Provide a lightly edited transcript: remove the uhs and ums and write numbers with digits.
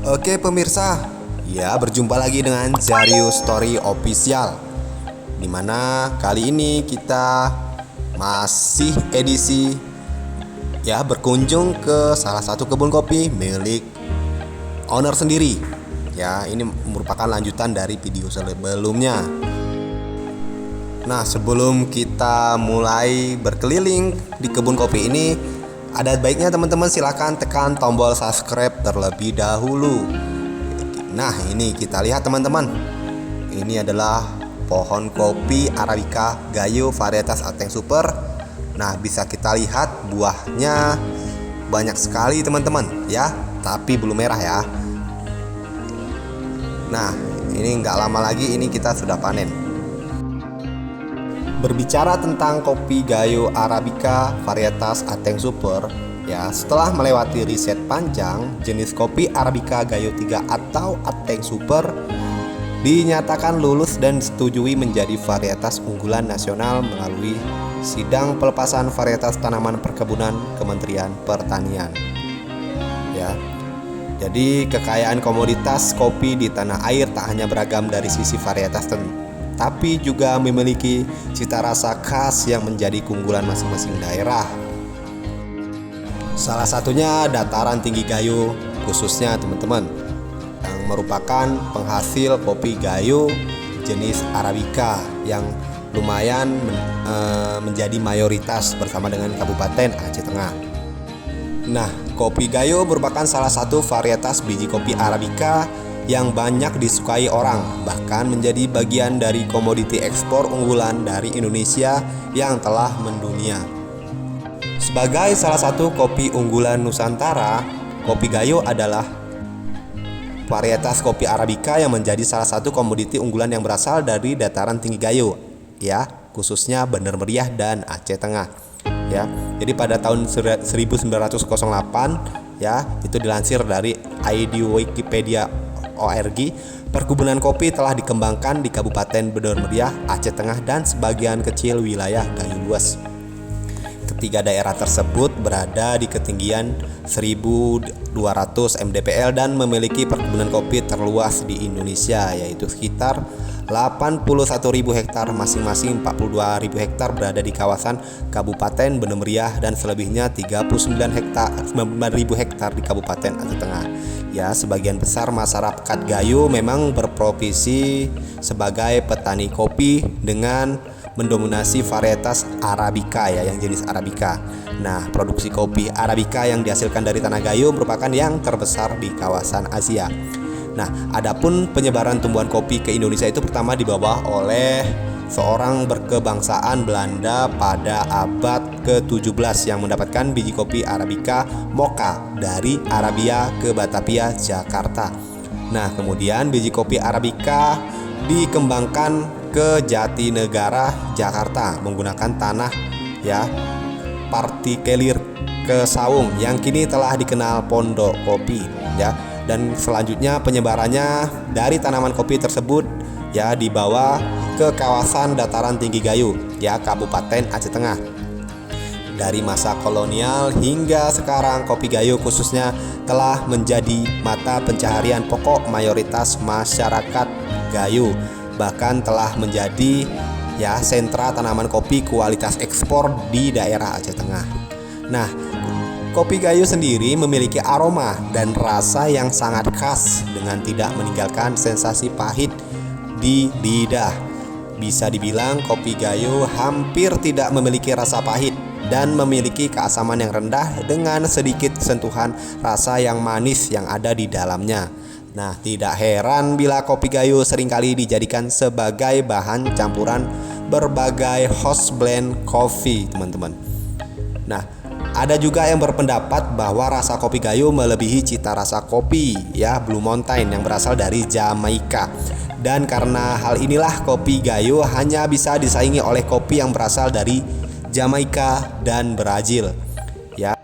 Oke pemirsa, ya berjumpa lagi dengan Zario Story Official. Dimana kali ini kita masih edisi berkunjung ke salah satu kebun kopi milik owner sendiri. Ya, ini merupakan lanjutan dari video sebelumnya. Nah, sebelum kita mulai berkeliling di kebun kopi ini, ada baiknya teman-teman silakan tekan tombol subscribe terlebih dahulu. Nah, ini kita lihat teman-teman. Ini adalah pohon kopi Arabica Gayo varietas Ateng Super. Nah, bisa kita lihat buahnya banyak sekali teman-teman ya, tapi belum merah ya. Nah, ini nggak lama lagi ini kita sudah panen. Berbicara tentang kopi Gayo Arabica varietas Ateng Super, ya, setelah melewati riset panjang, jenis kopi Arabica Gayo 3 atau Ateng Super dinyatakan lulus dan disetujui menjadi varietas unggulan nasional melalui Sidang Pelepasan Varietas Tanaman Perkebunan Kementerian Pertanian. Ya. Jadi kekayaan komoditas kopi di tanah air tak hanya beragam dari sisi varietas tapi juga memiliki cita rasa khas yang menjadi keunggulan masing-masing daerah. Salah satunya dataran tinggi Gayo khususnya teman-teman, yang merupakan penghasil kopi Gayo jenis Arabica yang lumayan menjadi mayoritas bersama dengan Kabupaten Aceh Tengah. Nah, kopi Gayo merupakan salah satu varietas biji kopi Arabica yang banyak disukai orang, bahkan menjadi bagian dari komoditi ekspor unggulan dari Indonesia yang telah mendunia. Sebagai salah satu kopi unggulan Nusantara, kopi Gayo adalah varietas kopi Arabica yang menjadi salah satu komoditi unggulan yang berasal dari dataran tinggi Gayo, ya, khususnya Bener Meriah dan Aceh Tengah. Ya, jadi pada tahun 1908 ya, itu dilansir dari ID Wikipedia ORG, perkebunan kopi telah dikembangkan di Kabupaten Bener Meriah, Aceh Tengah dan sebagian kecil wilayah Gayo Luas. Ketiga daerah tersebut berada di ketinggian 1200 mdpl dan memiliki perkebunan kopi terluas di Indonesia, yaitu sekitar 81.000 hektar, masing-masing 42.000 hektar berada di kawasan Kabupaten Bener Meriah dan selebihnya 39.000 hektar di Kabupaten Aceh Tengah. Ya, sebagian besar masyarakat Gayo memang berprofesi sebagai petani kopi dengan mendominasi varietas Arabica ya, yang jenis Arabica. Nah, produksi kopi Arabica yang dihasilkan dari tanah Gayo merupakan yang terbesar di kawasan Asia. Nah, adapun penyebaran tumbuhan kopi ke Indonesia itu pertama dibawa oleh seorang berkebangsaan Belanda pada abad ke-17 yang mendapatkan biji kopi Arabica Mocha dari Arabia ke Batavia, Jakarta. Nah, kemudian biji kopi Arabica dikembangkan ke Jatinegara, Jakarta menggunakan tanah ya partikelir ke Sawung yang kini telah dikenal Pondok Kopi ya. Dan selanjutnya penyebarannya dari tanaman kopi tersebut ya dibawa ke kawasan dataran tinggi Gayo ya, Kabupaten Aceh Tengah. Dari masa kolonial hingga sekarang, kopi Gayo khususnya telah menjadi mata pencaharian pokok mayoritas masyarakat Gayo, bahkan telah menjadi ya sentra tanaman kopi kualitas ekspor di daerah Aceh Tengah. Nah, kopi Gayo sendiri memiliki aroma dan rasa yang sangat khas dengan tidak meninggalkan sensasi pahit di lidah. Bisa dibilang kopi Gayo hampir tidak memiliki rasa pahit dan memiliki keasaman yang rendah dengan sedikit sentuhan rasa yang manis yang ada di dalamnya. Nah, tidak heran bila kopi Gayo seringkali dijadikan sebagai bahan campuran berbagai house blend coffee, teman-teman. Nah, ada juga yang berpendapat bahwa rasa kopi Gayo melebihi cita rasa kopi ya Blue Mountain yang berasal dari Jamaika. Dan karena hal inilah kopi Gayo hanya bisa disaingi oleh kopi yang berasal dari Jamaika dan Brazil. Ya.